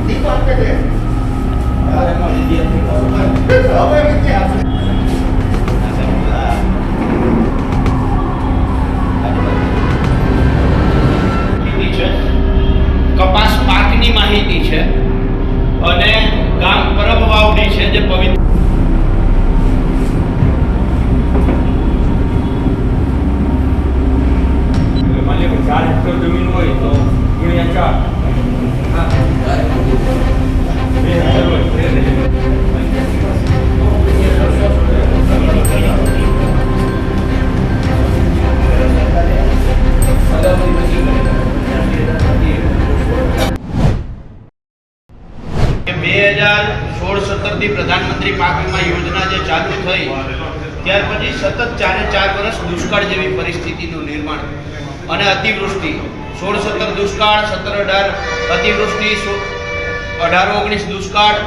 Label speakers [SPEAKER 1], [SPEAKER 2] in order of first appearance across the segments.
[SPEAKER 1] દીપ આપે છે હવે વિદ્યા
[SPEAKER 2] કપાસ પાકની માહિતી છે અને ગામ પરબ વાવડી છે જે પવિત્ર
[SPEAKER 3] માની લો 4 હેક્ટર જમીન હોય તો ગુણ્યા
[SPEAKER 2] 2016-17 થી પ્રધાનમંત્રી પાક વીમા યોજના જે ચાલુ થઈ ત્યાર પછી સતત 4 વર્ષ દુષ્કાળ જેવી પરિસ્થિતિનું નિર્માણ અને અતિવૃષ્ટિ 16-17 દુષ્કાળ 17-18 અતિવૃષ્ટિ 18-19 દુષ્કાળ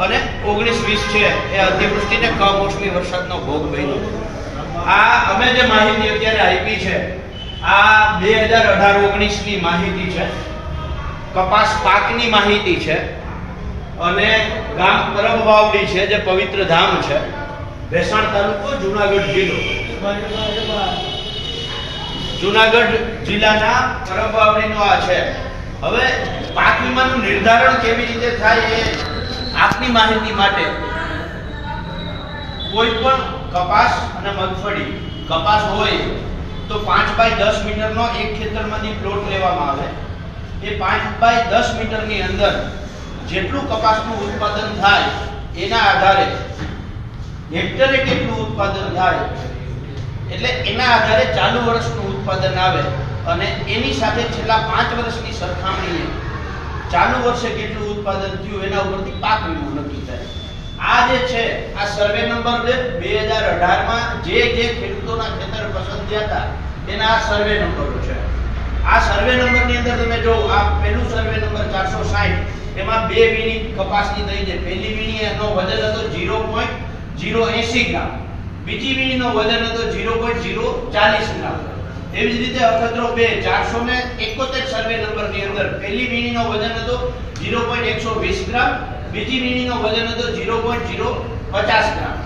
[SPEAKER 2] અને 19-20 છે એ અતિવૃષ્ટિને કમોસમી વરસાદનો ભોગ બન્યો. આ અમે જે માહિતી અત્યારે આપી છે આ 2018-19 ની માહિતી છે, કપાસ પાકની માહિતી છે અને ગામ પરબ વાવડી છે જે પવિત્ર ધામ છે, ભેસાણ તાલુકો, જુનાગઢ જિલ્લો. જુનાગઢ જિલ્લાના પરબ વાવડીનો આ છે. હવે પાક વીમાનું નિર્ધારણ કેવી રીતે થાય એ આપની માહિતી માટે કોઈ પણ કપાસ અને મગફળી, કપાસ હોય તો 5x10 મીટરનો એક ખેતરમાંથી પ્લોટ લેવામાં આવે. એ 5x10 મીટરની અંદર જેટલું કપાસનું ઉત્પાદન થાય એના આધારે હેક્ટરે કેટલું ઉત્પાદન થાય એટલે એના આધારે ચાલુ વર્ષનું ઉત્પાદન આવે અને એની સાથે છેલ્લા 5 વર્ષની સરખામણીએ ચાલુ વર્ષે કેટલું ઉત્પાદન થયું એના ઉપરથી પાક વીમો નક્કી થાય. આ જે છે આ સર્વે નંબર 2018 માં જે ખેડૂતોના ખેતર પસંદ થયા હતા એના આ સર્વે નંબરો છે. આ સર્વે નંબરની અંદર તમે જો આ પહેલું સર્વે નંબર 460 એમાં બે વીણી કપાસની થઈ છે. પહેલી વીણી એનો વજન હતો 0.080 ગ્રામ, બીજી વીણીનો વજન હતો 0.040 ગ્રામ. એવી જ રીતે અખતરો 2 471 સર્વે નંબરની અંદર પહેલી વીણીનો વજન હતો 0.120 ગ્રામ, બીજી વીણીનો વજન હતો 0.050 ગ્રામ.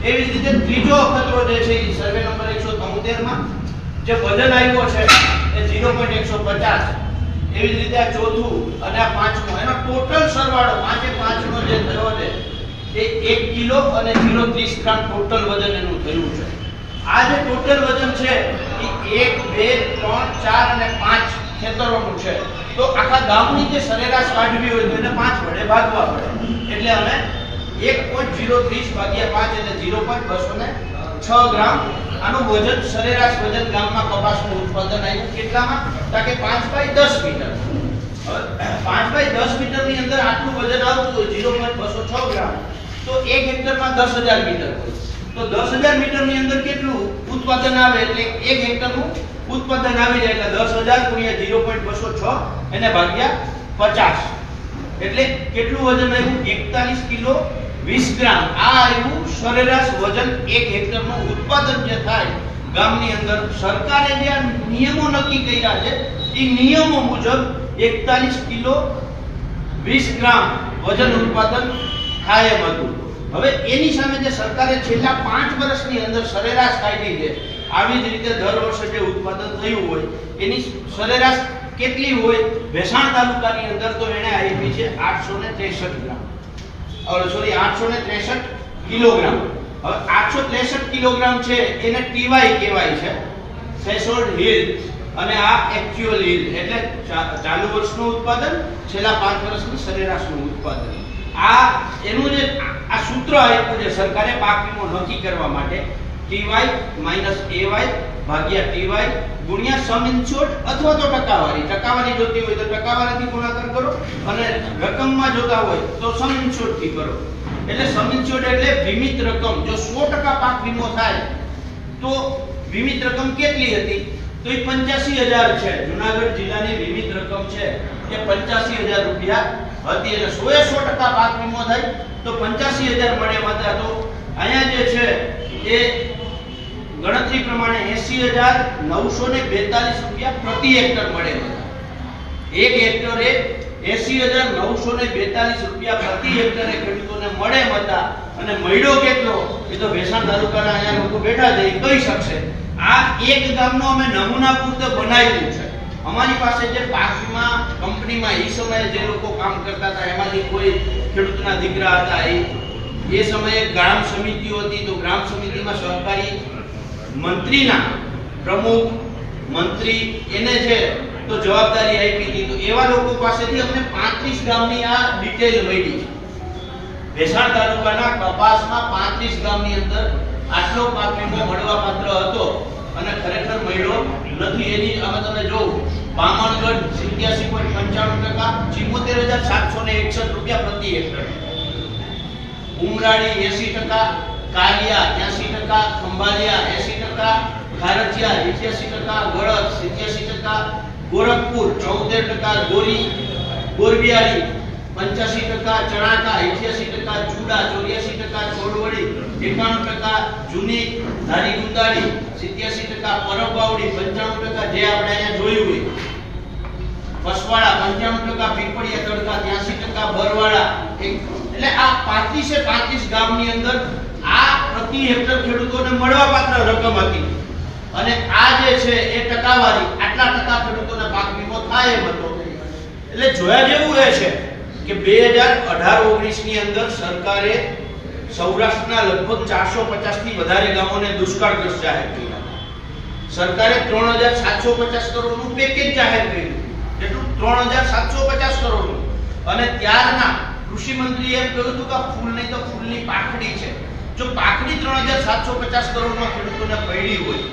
[SPEAKER 2] એવી જ રીતે ત્રીજો અખતરો જે છે એ સર્વે નંબર 173 માં જે વજન આવ્યો છે એ 0.150. એવી જ રીતે આ ચોથું અને આ પાંચમું એનો ટોટલ સરવાળો 5 નો જે થયો છે એ 1 કિલો અને 0.30 ગ્રામ ટોટલ વજન એનું થયું છે. આ જે ટોટલ વજન છે એ 1 2 3 4 અને 5 ખેતરોનું છે. તો આખા ગામની જે સરેરાશ કાઢવી હોય તો એને 5 વડે ભાગવા પડે. એટલે અમે 1.030 ભાગ્યા 5 એટલે 0.206 ગ્રામ આનું વજન સરેરાશ વજન ગામમાં કપાસનું ઉત્પાદન આવ્યું. કેટલામાં? કે 5x10 મીટર. 5x10 મીટરની અંદર આટલું વજન આવતું હોય 0.206 ગ્રામ તો 1 હેક્ટરમાં 10000 મીટર હોય. તો 10000 મીટરની અંદર કેટલું ઉત્પાદન આવે એટલે 1 હેક્ટરનું ઉત્પાદન આવી જાય એટલે 10000 ગુણ્યા 0.206 એને ભાગ્યા 50 એટલે કેટલું વજન આવ્યું? 41 કિલો 20 ગ્રામ. આ આવ્યું સરેરાશ વજન 1 હેક્ટરનું ઉત્પાદન જે થાય ગામની અંદર. સરકારે જે નિયમો નક્કી કર્યા છે એ નિયમો મુજબ 41 કિલો 20 ગ્રામ વજન ઉત્પાદન થાય એમ હતું. હવે એની સામે જે સરકારે છેલ્લા 5 વર્ષની અંદર સરેરાશ કાઢી છે, આવી જ રીતે દર વર્ષે જે ઉત્પાદન થયું હોય એની સરેરાશ કેટલી હોય? ભેસાણ તાલુકાની અંદર તો એને આપી છે 863 ગ્રામ. 863 કિલોગ્રામ. હવે 863 કિલોગ્રામ છે એને ટીવાય કહેવાય છે, થ્રેશોલ્ડ યીલ્ડ, અને આ એક્ચ્યુઅલ યીલ્ડ એટલે ચાલુ વર્ષનું ઉત્પાદન છેલ્લા 5 વર્ષની સરેરાશનું ઉત્પાદન. આ એનું જે આ સૂત્ર આપ્યું છે સરકારે પાક વીમો નક્કી કરવા માટે, ટીવાય માઈનસ એવાય ભાગ્યા ટીવાય ગુણ્યા સમ ઇન્શ્યોર્ડ અથવા તો ટકાવારી જોતી હોય તો ટકાવારીથી ગુણાકાર કરો અને રકમમાં જોતા હોય તો સમ ઇન્શ્યોર્ડ થી કરો. એટલે સમ ઇન્શ્યોર્ડ એટલે વીમિત રકમ. જો 100% પાક વીમો થાય તો વીમિત રકમ કેટલી હતી? તો એ 85000 છે. જુનાગઢ જિલ્લાની વીમિત રકમ છે એ 85000 રૂપિયા હતી. એટલે 100% પાક વીમો થાય તો 85000 મળે માત્ર. તો અહીંયા જે છે એ ગણતરી પ્રમાણે 80942 રૂપિયા પ્રતિ હેક્ટર મળે. 1 હેક્ટરે 80,942 રૂપિયા પ્રતિ હેક્ટરે ખેડૂતોને મળે હતા અને મળ્યો કેટલો એ તો ભેસાણ તાલુકાના અહીંયા લોકો બેઠા છે એ કહી શકશે. આ એક ગામનો અમે નમૂના પૂરતો બનાવ્યું છે. અમારી પાસે જે પાક વીમા કંપનીમાં એ સમયે જે લોકો કામ કરતા હતા એમાંથી કોઈ ખેડૂતના દીકરા હતા. એ સમયે ગ્રામ સમિતિઓ હતી તો ગ્રામ સમિતિમાં સહકારી મંત્રીના પ્રમુખ મંત્રી એને છે તો જવાબદારી આપી હતી. તો એવા લોકો પાસેથી અમને 35 ગામની આ ડિટેલ મળી છે. ભેસાણ તાલુકાના કપાસમાં 35 ગામની અંદર આટલો પાક વીમો મળવાપાત્ર હતો અને ખરેખર મળ્યો નથી. એની અમે તમે જોઉં બામણગઢ 87.95%, 74,761 રૂપિયા પ્રતિ હેક્ટર, ઉમરાળી 80%, કાલિયા 83%, ખંભાલિયા 80%, ખારચિયા 88%, ગળત 87%, ગોરખપુર 14%, ગોરબિયાળી 85%, ચણાકા 88%, ચૂડા 84%, છોડવડી 91%, જૂની ધારી ગુંદાળી 87%, પરબવાવડી 95%, જે આપણે અહીંયા જોયું હોય, પસવાડા 95%, પીપળિયા તડકા 83%, બરવાડા એટલે આ 35 ગામની અંદર આ પ્રતિ હેક્ટર ખેડૂતોને મળવાપાત્ર રકમ હતી. અને આ જે છે એ ટકાવારી આટલા ટકા ખેડૂતોને પાક વીમો થાય એમ હતો. એટલે જોયા જેવું એ છે કે 2018-19 ની અંદર સરકારે સૌરાષ્ટ્રના લગભગ 450 થી વધારે ગામોને દુષ્કાળગ્રસ્ત જાહેર કર્યા. સરકારે 3,750 કરોડનું પેકેજ જાહેર કર્યું. એટલું 3,750 કરોડનું. અને ત્યારના કૃષિ મંત્રીએ એમ કહ્યું હતું કે ફૂલ નહીં તો ફૂલની પાખડી છે. જો પાખડી 3,750 કરોડમાં ખેડૂતોને પડી હોય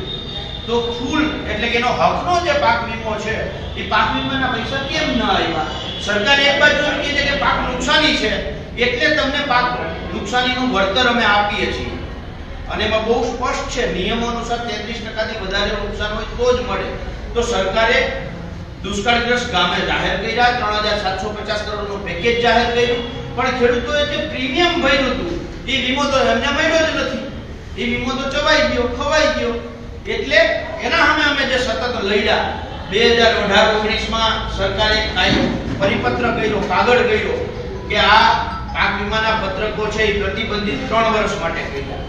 [SPEAKER 2] તો ફૂલ એટલે કે એનો હકનો જે પાક વીમો છે એ પાક વીમાના પૈસા કેમ ન આવ્યા? સરકારે એક બાજુ એમ કહે છે કે પાક નુકસાની છે એટલે તમને પાક નુકસાનીનું વળતર અમે આપીએ છીએ. અને એમાં બહુ સ્પષ્ટ છે નિયમો અનુસાર 33% થી વધારે નુકસાન હોય તો જ મળે. તો સરકારે દુષ્કાળગ્રસ્ત ગામે જાહેર કર્યા, 3,750 કરોડનું પેકેજ જાહેર કર્યું, પણ ખેડૂતોએ જે પ્રીમિયમ ભર્યું હતું એ વીમો તો એમને મળ્યો જ નથી. એ વીમો તો ચવાઈ ગયો, ખવાઈ ગયો. એટલે એના સામે અમે જે સતત લડ્યા 2018-19 માં સરકારે કાંઈ પરિપત્ર કર્યો, કાગળ કર્યો કે આ પાક વીમાના પત્રકો છે એ પ્રતિબંધિત 3 વર્ષ માટે કર્યા.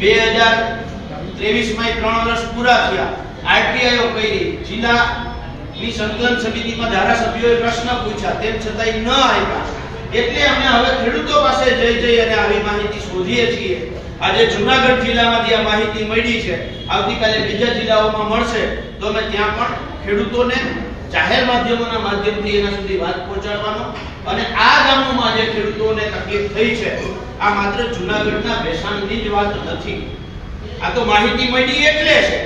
[SPEAKER 2] 2023 માં 3 વર્ષ પૂરા થયા. આરટીઆઈઓ કરી, જિલ્લાની સંકલન સમિતિમાં ધારાસભ્યોએ પ્રશ્ન પૂછ્યા, તેમ છતાંય ન આવ્યા. એટલે અમે હવે ખેડૂતો પાસે જઈ અને આવી માહિતી શોધીએ છીએ. આજે જૂનાગઢ જિલ્લામાંથી આ માહિતી મળી છે. આવતીકાલે બીજા જિલ્લાઓમાં મળશે તો અમે ત્યાં પણ ખેડૂતોને જાહેર માધ્યમોના માધ્યમથી એના સુધી વાત પહોંચાડવાનો. અને આ ગામોમાં જે ખેડૂતોને તકલીફ થઈ છે આ માત્ર જૂનાગઢના ભેસાણની જ વાત નથી. આ તો માહિતી મળી એટલે છે.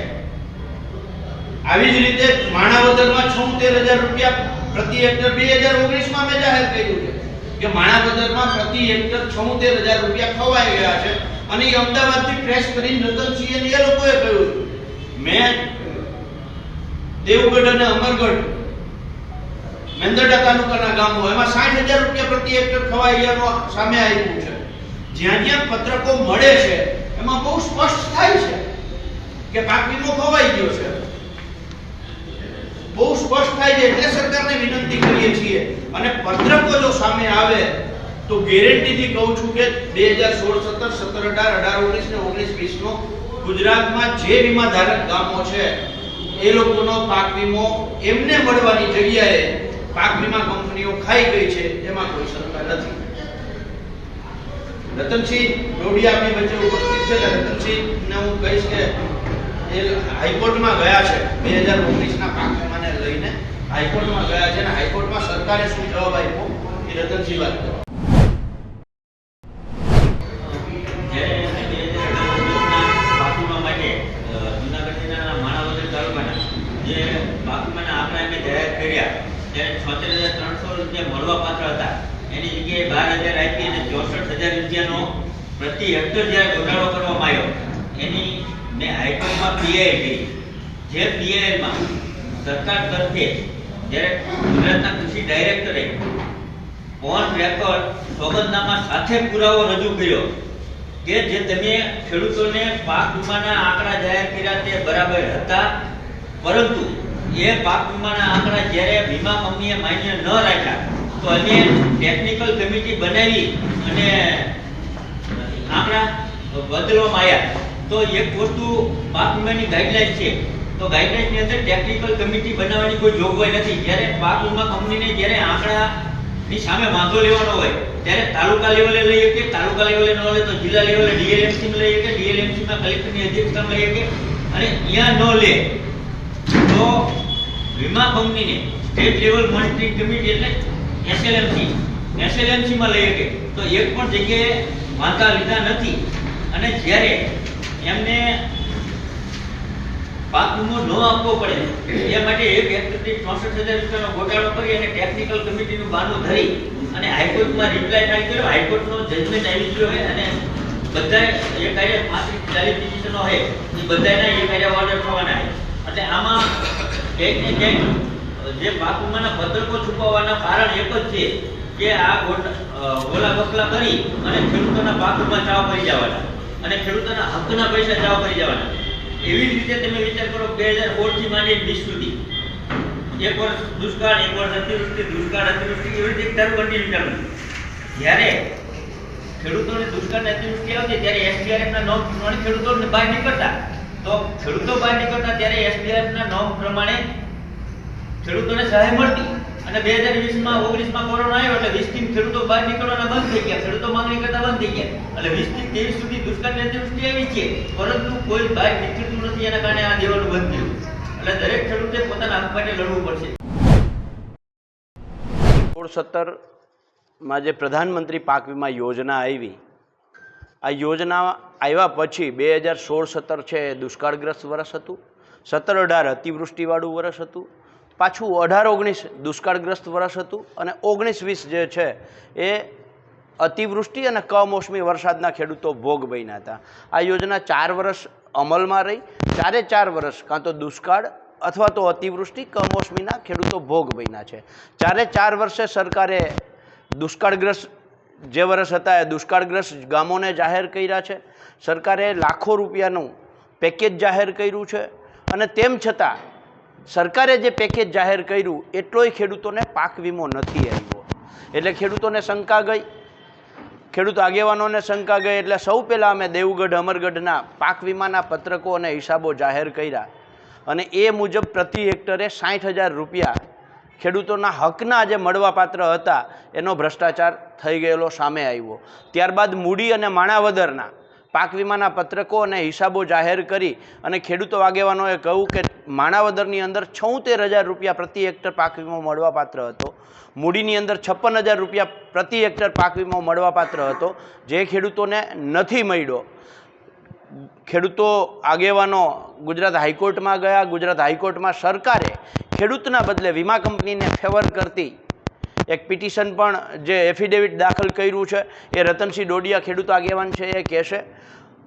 [SPEAKER 2] આવી જ રીતે માણાવદરમાં 76,000 રૂપિયા પ્રતિ હેક્ટર 2019 માં મેં જાહેર કર્યું છે કે માણાવદરમાં પ્રતિ હેક્ટર 76,000 રૂપિયા ખવાઈ ગયા છે. અને એ અમદાવાદથી ટ્રેસ કરીને રતનસિંહ અને એ લોકોએ કહ્યું. મેં દેવગઢ અને અમરગઢ મેંદરડા તાલુકાના ગામો એમાં 60,000 રૂપિયા પ્રતિ હેક્ટર ખવાઈ ગયાનો સામે આવ્યું છે. જ્યાં જ્યાં પત્રકો મળે છે એમાં બહુ સ્પષ્ટ થાય છે કે પાક વીમો ખવાઈ ગયો છે. બહુ સ્પષ્ટ થાય છે. એટલે સરકારને વિનંતી કરીએ છીએ અને પત્રકો જો સામે આવે તો ગેરંટીથી કહું છું કે 2016, 17, 17, 18, 19 ને 19-20 નો ગુજરાતમાં જે વીમા ધારક ગામો છે એ લોકોનો પાક વીમો એમને મળવાની જગ્યાએ પાક વીમા કંપનીઓ ખાઈ ગઈ છે. એમાં કોઈ સરકાર નથી. રતનસિંહ ડોડિયા આપણી વચ્ચે ઉપસ્થિત છે. રતનસિંહને હું કહીશ કે એ હાઈકોર્ટમાં ગયા છે 2019 ના પાક વીમાને લઈને હાઈકોર્ટમાં ગયા છે અને હાઈકોર્ટમાં સરકારે શું જવાબ આપ્યો એ રતનસિંહ વાત કરે.
[SPEAKER 4] પ્રતિ હેક્ટર જ્યારે ઘટાડો કરવામાં આવ્યો એની મેં હાઈકોર્ટમાં પીઆઈ કરી. જે પીઆઈમાં સરકાર તરફે જ્યારે ગુજરાતના કૃષિ ડાયરેક્ટરે ઓન રેકોર્ડ સોગંદનામા સાથે પુરાવો રજૂ કર્યો કે જે તમે ખેડૂતોને પાક વીમાના આંકડા જાહેર કર્યા તે બરાબર હતા, પરંતુ એ પાક વીમાના આંકડા જ્યારે વીમા કંપનીએ માન્ય ન રાખ્યા તો અમે ટેકનિકલ કમિટી બનાવી અને આંકડા બદલવામાં આવ્યા. તો એક વસ્તુ પાક વીમાની ગાઈડલાઈન છે, તો ગાઈડલાઈનની અંદર ટેકનિકલ કમિટી બનાવવાની કોઈ જોગવાઈ નથી. જ્યારે પાક વીમા કંપનીને જ્યારે આંકડાની સામે વાંધો લેવાનો હોય ત્યારે તાલુકા લેવલે લઈ શકે, તાલુકા લેવલે ન લે તો જિલ્લા લેવલે ડીએલએમસીમાં લઈ શકે, ડીએલએમસીમાં કલેક્ટરની અધ્યક્ષતામાં લઈ શકે, અને અહીંયા ન લે તો વીમા કંપનીને સ્ટેટ લેવલ મોનિટરિંગ કમિટી એટલે એસએલએમસીમાં લઈ શકે. તો એક પણ જગ્યાએ વાંધા લીધા નથી. અને જ્યારે એમને પાક વીમો ન આપવો પડે એ માટે 1,64,000 રૂપિયાનો ગોટાળો કરી અને ટેકનિકલ કમિટીનું બહાનું ધરી અને હાઈકોર્ટમાં રિપ્લાય ફાઇલ કર્યો. હાઈકોર્ટનો જજમેન્ટ આવી ગયો હોય અને બધા એક કાર્ય 35-40 પિટિશનો હોય એ બધાના એક કાર્ય ઓર્ડર થવાના હોય. એટલે આમાં ક્યાંક ને ક્યાંક જે પાક વીમાના પત્રકો છુપાવવાના કારણ એક જ છે કે આ ઓલા બકલા કરી અને ખેડૂતોના પાક વીમા ચાવ કરી જવાના અને ખેડૂતોના હકના પૈસા ચાવ કરી જવાના. એવી જ રીતે તમે વિચાર કરો 2016 થી માંડી 20 સુધી એક વર્ષ દુષ્કાળ, એક વર્ષ અતિવૃષ્ટિ, દુષ્કાળ, અતિવૃષ્ટિ, એવી રીતે દર કન્ટિન્યુ ચાલુ. જ્યારે ખેડૂતોને દુષ્કાળ અને અતિવૃષ્ટિ આવતી ત્યારે એસડીઆરએફના નોમ પ્રમાણે ખેડૂતોને બહાર નીકળતા. તો ખેડૂતો બહાર નીકળતા ત્યારે એસડીઆરએફના નોમ પ્રમાણે ખેડૂતોને સહાય મળતી. અને 2020માં 19માં કોરોના આવ્યો એટલે 20 થી ખેડૂતો બહાર નીકળવાના બંધ થઈ ગયા, ખેડૂતો માંગણી કરતા બંધ થઈ ગયા. એટલે 20 થી 23 સુધી દુષ્કાળ અને અતિવૃષ્ટિ આવી છે, પરંતુ કોઈ બહાર નીકળતું નથી. એના કારણે આ દેવાનું બંધ થયું. એટલે દરેક ખેડૂતે પોતાના હક માટે લડવું પડશે.
[SPEAKER 2] 16-17માં જે પ્રધાનમંત્રી પાક વીમા યોજના આવી, આ યોજના આવ્યા પછી 2016-17 છે એ દુષ્કાળગ્રસ્ત વર્ષ હતું, 17-18 અતિવૃષ્ટિવાળું વર્ષ હતું, પાછું 18-19 દુષ્કાળગ્રસ્ત વર્ષ હતું, અને 19-20 જે છે એ અતિવૃષ્ટિ અને કમોસમી વરસાદના ખેડૂતો ભોગ બન્યા હતા. આ યોજના 4 વર્ષ અમલમાં રહી. 4 વર્ષ કાં તો દુષ્કાળ અથવા તો અતિવૃષ્ટિ કમોસમીના ખેડૂતો ભોગ બન્યા છે. 4 વર્ષે સરકારે દુષ્કાળગ્રસ્ત જે વર્ષ હતા એ દુષ્કાળગ્રસ્ત ગામોને જાહેર કર્યા છે. સરકારે લાખો રૂપિયાનું પેકેજ જાહેર કર્યું છે, અને તેમ છતાં સરકારે જે પેકેજ જાહેર કર્યું એટલોય ખેડૂતોને પાક વીમો નથી આવ્યો. એટલે ખેડૂતોને શંકા ગઈ, ખેડૂત આગેવાનોને શંકા ગઈ. એટલે સૌ પહેલાં અમે દેવગઢ અમરગઢના પાક વીમાના પત્રકો અને હિસાબો જાહેર કર્યા, અને એ મુજબ પ્રતિ હેક્ટરે 60,000 રૂપિયા ખેડૂતોના હકના જે મળવાપાત્ર હતા એનો ભ્રષ્ટાચાર થઈ ગયેલો સામે આવ્યો. ત્યારબાદ મૂડી અને માણાવદરના પાક વીમાના પત્રકો અને હિસાબો જાહેર કરી અને ખેડૂતો આગેવાનોએ કહ્યું કે માણાવદરની અંદર 76,000 રૂપિયા પ્રતિ હેક્ટર પાક વીમો મળવાપાત્ર હતો, મૂડીની અંદર 56,000 રૂપિયા પ્રતિ હેક્ટર પાક વીમો મળવાપાત્ર હતો, જે ખેડૂતોને નથી મળ્યો. ખેડૂતો આગેવાનો ગુજરાત હાઈકોર્ટમાં ગયા. ગુજરાત હાઈકોર્ટમાં સરકારે ખેડૂતના બદલે વીમા કંપનીને ફેવર કરતી એક પિટિશન પણ જે એફિડેવિટ દાખલ કર્યું છે એ રતનસિંહ ડોડિયા ખેડૂત આગેવાન છે એ કહેશે.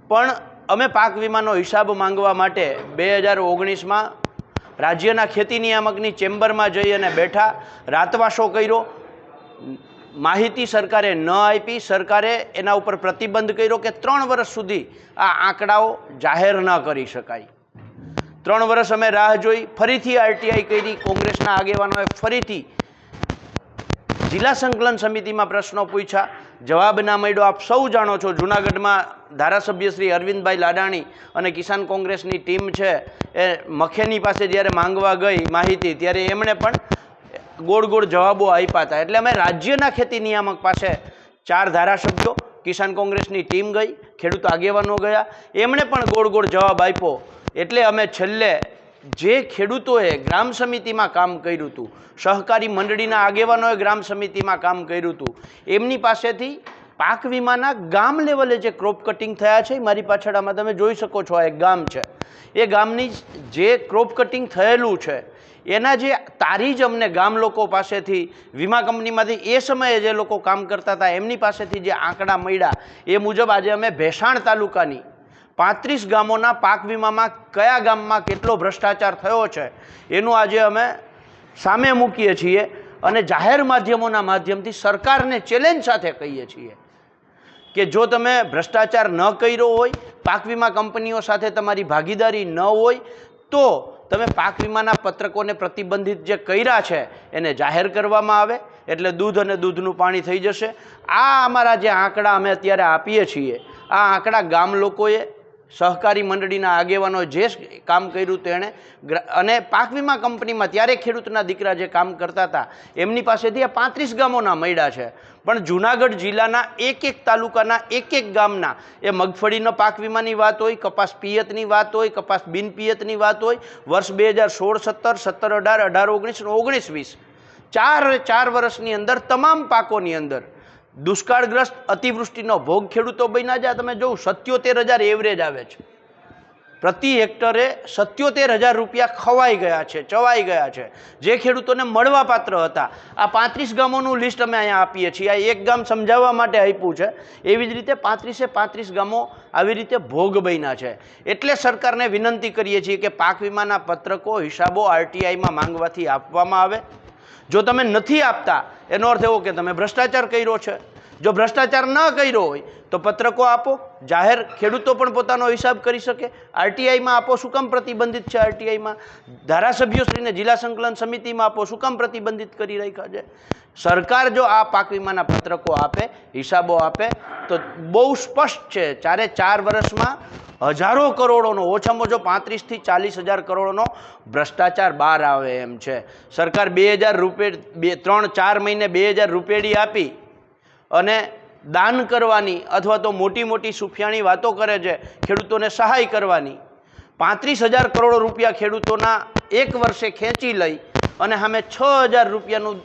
[SPEAKER 2] પણ અમે પાક વીમાનો હિસાબ માંગવા માટે 2019માં રાજ્યના ખેતી નિયામકની ચેમ્બરમાં જઈ અને બેઠા, રાતવાસો કર્યો. માહિતી સરકારે ન આપી. સરકારે એના ઉપર પ્રતિબંધ કર્યો કે 3 વર્ષ સુધી આ આંકડાઓ જાહેર ન કરી શકાય. 3 વર્ષ અમે રાહ જોઈ. ફરીથી આરટીઆઈ કરી. કોંગ્રેસના આગેવાનોએ ફરીથી જિલ્લા સંકલન સમિતિમાં પ્રશ્નો પૂછ્યા, જવાબ ના મળ્યો. આપ સૌ જાણો છો, જૂનાગઢમાં ધારાસભ્ય શ્રી અરવિંદભાઈ લાડાણી અને કિસાન કોંગ્રેસની ટીમ છે એ મખેની પાસે જ્યારે માંગવા ગઈ માહિતી, ત્યારે એમણે પણ ગોળ ગોળ જવાબો આપ્યા હતા. એટલે અમે રાજ્યના ખેતી નિયામક પાસે 4 ધારાસભ્યો, કિસાન કોંગ્રેસની ટીમ ગઈ, ખેડૂત આગેવાનો ગયા, એમણે પણ ગોળ ગોળ જવાબ આપ્યો. એટલે અમે છેલ્લે જે ખેડૂતોએ ગ્રામ સમિતિમાં કામ કર્યું હતું, સહકારી મંડળીના આગેવાનોએ ગ્રામ સમિતિમાં કામ કર્યું હતું, એમની પાસેથી પાક વીમાના ગામ લેવલે જે ક્રોપ કટિંગ થયા છે, મારી પાછળ આમાં તમે જોઈ શકો છો, આ એક ગામ છે, એ ગામની જે ક્રોપ કટિંગ થયેલું છે એના જે તારીજ અમને ગામ લોકો પાસેથી, વીમા કંપનીમાંથી એ સમયે જે લોકો કામ કરતા હતા એમની પાસેથી જે આંકડા મળ્યા એ મુજબ આજે અમે ભેસાણ તાલુકાની 35 ગામોના પાક વીમામાં કયા ગામમાં કેટલો ભ્રષ્ટાચાર થયો છે એનું આજે અમે સામે મૂકીએ છીએ, અને જાહેર માધ્યમોના માધ્યમથી સરકારને ચેલેન્જ સાથે કહીએ છીએ કે જો તમે ભ્રષ્ટાચાર ન કર્યો હોય, પાક વીમા કંપનીઓ સાથે તમારી ભાગીદારી ન હોય, તો તમે પાક વીમાના પત્રકોને પ્રતિબંધિત જે કર્યા છે એને જાહેર કરવામાં આવે, એટલે દૂધ અને દૂધનું પાણી થઈ જશે. આ અમારા જે આંકડા અમે અત્યારે આપીએ છીએ, આ આંકડા ગામ લોકોએ, સહકારી મંડળીના આગેવાનોએ જે કામ કર્યું તેણે, અને પાક વીમા કંપનીમાં ત્યારે ખેડૂતના દીકરા જે કામ કરતા હતા એમની પાસેથી આ 35 ગામોના મળ્યા છે. પણ જુનાગઢ જિલ્લાના એક તાલુકાના એક ગામના એ મગફળીનો પાક વીમાની વાત હોય, કપાસ પિયતની વાત હોય, કપાસ બિન પિયતની વાત હોય, વર્ષ 2016-17, 17-18, 18-19, 19-20 ચાર વર્ષની અંદર તમામ પાકોની અંદર દુષ્કાળગ્રસ્ત અતિવૃષ્ટિનો ભોગ ખેડૂતો બન્યા છે. તમે જોઉં 77,000 એવરેજ આવે છે પ્રતિ હેક્ટરે. 77,000 રૂપિયા ખવાઈ ગયા છે, ચવાઈ ગયા છે, જે ખેડૂતોને મળવા પાત્ર હતા. આ 35 ગામોનું લિસ્ટ અમે અહીંયા આપીએ છીએ. આ એક ગામ સમજાવવા માટે આપ્યું છે. એવી જ રીતે 35 ગામો આવી રીતે ભોગ બન્યા છે. એટલે સરકારને વિનંતી કરીએ છીએ કે પાક વીમાના પત્રકો, હિસાબો RTIમાં માંગવાથી આપવામાં આવે. જો તમે નથી આપતા એનો અર્થ એવો કે તમે ભ્રષ્ટાચાર કર્યો છે. જો ભ્રષ્ટાચાર ન કર્યો હોય તો પત્રકો આપો, જાહેર ખેડૂતો પણ પોતાનો હિસાબ કરી શકે. RTIમાં આપો, શું કામ પ્રતિબંધિત છે? RTIમાં ધારાસભ્યોશ્રીને જિલ્લા સંકલન સમિતિમાં આપો, શું કામ પ્રતિબંધિત કરી રાખ્યા છે? સરકાર જો આ પાક વીમાના પત્રકો આપે, હિસાબો આપે તો બહુ સ્પષ્ટ છે 4 વર્ષમાં હજારો કરોડોનો, ઓછામાં ઓછો 35,000 થી 40,000 કરોડનો ભ્રષ્ટાચાર બહાર આવે એમ છે. સરકાર 2,000 રૂપિયા 3-4 મહિને 2,000 રૂપિયાડી આપી અને દાન કરવાની અથવા તો મોટી મોટી સુફિયાણી વાતો કરે છે ખેડૂતોને સહાય કરવાની. 35,000 કરોડ રૂપિયા ખેડૂતોના એક વર્ષે ખેંચી લઈ અને સામે 6,000 રૂપિયાનું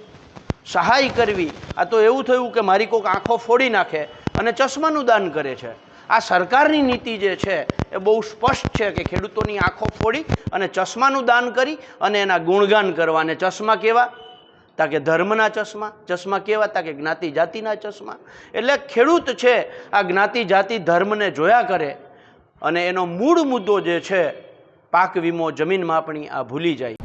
[SPEAKER 2] સહાય કરવી. આ તો એવું થયું કે મારી કોઈક આંખો ફોડી નાખે અને ચશ્માનું દાન કરે છે. આ સરકારની નીતિ જે છે એ બહુ સ્પષ્ટ છે કે ખેડૂતોની આંખો ફોડી અને ચશ્માનું દાન કરી અને એના ગુણગાન કરવા. અને ચશ્મા કેવા? તાકે ધર્મના ચશ્મા. ચશ્મા કેવા? તાકે જ્ઞાતિ જાતિના ચશ્મા. એટલે ખેડૂત છે આ જ્ઞાતિ જાતિ ધર્મને જોયા કરે અને એનો મૂળ મુદ્દો જે છે પાક વીમો, જમીન માપણી, આ ભૂલી જાય.